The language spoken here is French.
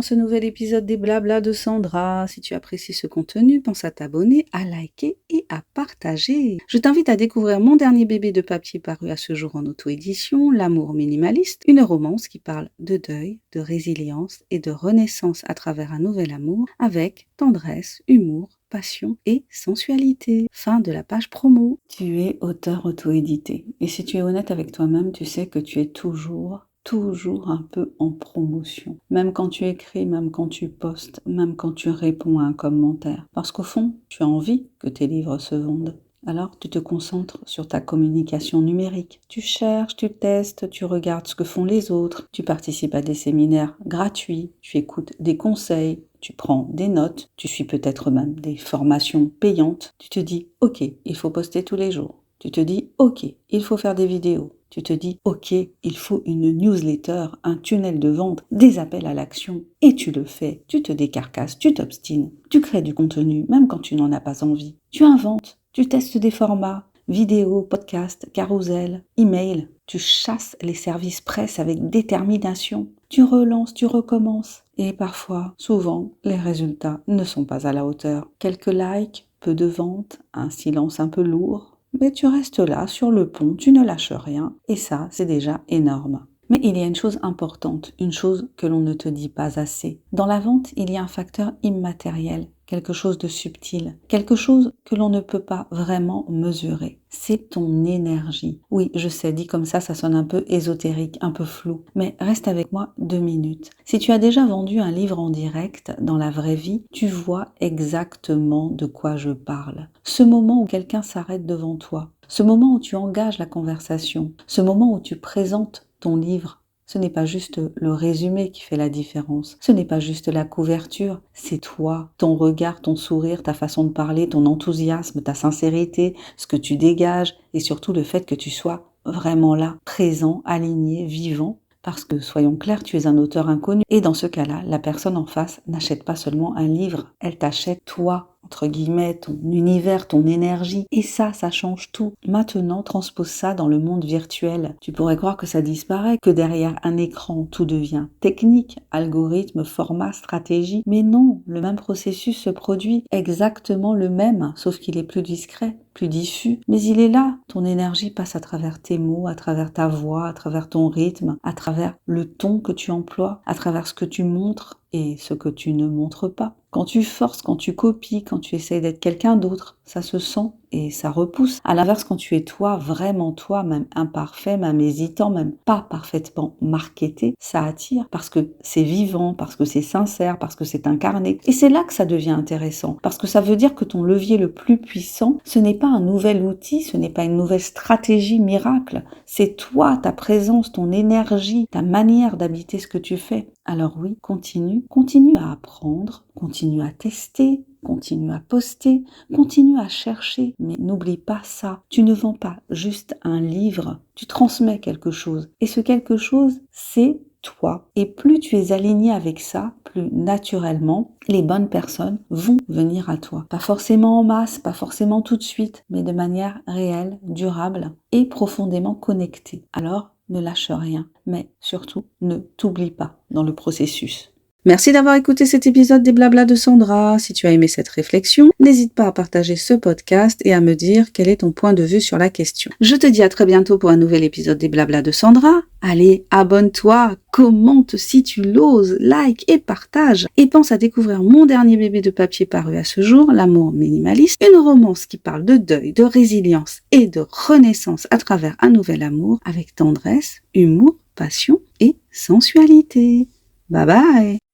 dans ce nouvel épisode des Blabla de Sandra. Si tu apprécies ce contenu, pense à t'abonner, à liker et à partager. Je t'invite à découvrir mon dernier bébé de papier paru à ce jour en auto-édition, L'amour minimaliste, une romance qui parle de deuil, de résilience et de renaissance à travers un nouvel amour avec tendresse, humour, passion et sensualité. Fin de la page promo. Tu es auteur auto-édité. Et si tu es honnête avec toi-même, tu sais que tu es toujours un peu en promotion. Même quand tu écris, même quand tu postes, même quand tu réponds à un commentaire. Parce qu'au fond, tu as envie que tes livres se vendent. Alors, tu te concentres sur ta communication numérique. Tu cherches, tu testes, tu regardes ce que font les autres. Tu participes à des séminaires gratuits. Tu écoutes des conseils. Tu prends des notes. Tu suis peut-être même des formations payantes. Tu te dis, ok, il faut poster tous les jours. Tu te dis, ok, il faut faire des vidéos. Tu te dis, ok, il faut une newsletter, un tunnel de vente, des appels à l'action. Et tu le fais. Tu te décarcasses, tu t'obstines. Tu crées du contenu, même quand tu n'en as pas envie. Tu inventes. Tu testes des formats, vidéos, podcasts, carousel, email. Tu chasses les services presse avec détermination. Tu relances, tu recommences. Et parfois, souvent, les résultats ne sont pas à la hauteur. Quelques likes, peu de ventes, un silence un peu lourd. Mais tu restes là, sur le pont, tu ne lâches rien. Et ça, c'est déjà énorme. Mais il y a une chose importante, une chose que l'on ne te dit pas assez. Dans la vente, il y a un facteur immatériel, quelque chose de subtil, quelque chose que l'on ne peut pas vraiment mesurer. C'est ton énergie. Oui, je sais, dit comme ça sonne un peu ésotérique, un peu flou. Mais reste avec moi 2 minutes. Si tu as déjà vendu un livre en direct dans la vraie vie, tu vois exactement de quoi je parle. Ce moment où quelqu'un s'arrête devant toi, ce moment où tu engages la conversation, ce moment où tu présentes ton livre, ce n'est pas juste le résumé qui fait la différence. Ce n'est pas juste la couverture. C'est toi, ton regard, ton sourire, ta façon de parler, ton enthousiasme, ta sincérité, ce que tu dégages et surtout le fait que tu sois vraiment là, présent, aligné, vivant. Parce que, soyons clairs, tu es un auteur inconnu. Et dans ce cas-là, la personne en face n'achète pas seulement un livre, elle t'achète toi, entre guillemets, ton univers, ton énergie. Et ça change tout. Maintenant, transpose ça dans le monde virtuel. Tu pourrais croire que ça disparaît, que derrière un écran, tout devient technique, algorithme, format, stratégie. Mais non, le même processus se produit, exactement le même, sauf qu'il est plus discret, plus diffus. Mais il est là. Ton énergie passe à travers tes mots, à travers ta voix, à travers ton rythme, à travers le ton que tu emploies, à travers ce que tu montres et ce que tu ne montres pas. Quand tu forces, quand tu copies, quand tu essayes d'être quelqu'un d'autre, ça se sent et ça repousse. À l'inverse, quand tu es toi, vraiment toi, même imparfait, même hésitant, même pas parfaitement marketé, ça attire parce que c'est vivant, parce que c'est sincère, parce que c'est incarné. Et c'est là que ça devient intéressant, parce que ça veut dire que ton levier le plus puissant, ce n'est pas un nouvel outil, ce n'est pas une nouvelle stratégie miracle, c'est toi, ta présence, ton énergie, ta manière d'habiter ce que tu fais. Alors oui, continue à apprendre, continue à tester, continue à poster, continue à chercher, mais n'oublie pas ça. Tu ne vends pas juste un livre, tu transmets quelque chose. Et ce quelque chose, c'est toi. Et plus tu es aligné avec ça, plus naturellement, les bonnes personnes vont venir à toi. Pas forcément en masse, pas forcément tout de suite, mais de manière réelle, durable et profondément connectée. Alors, ne lâche rien, mais surtout, ne t'oublie pas dans le processus. Merci d'avoir écouté cet épisode des Blabla de Sandra. Si tu as aimé cette réflexion, n'hésite pas à partager ce podcast et à me dire quel est ton point de vue sur la question. Je te dis à très bientôt pour un nouvel épisode des Blabla de Sandra. Allez, abonne-toi, commente si tu l'oses, like et partage. Et pense à découvrir mon dernier bébé de papier paru à ce jour, L'amour minimaliste, une romance qui parle de deuil, de résilience et de renaissance à travers un nouvel amour avec tendresse, humour, passion et sensualité. Bye bye!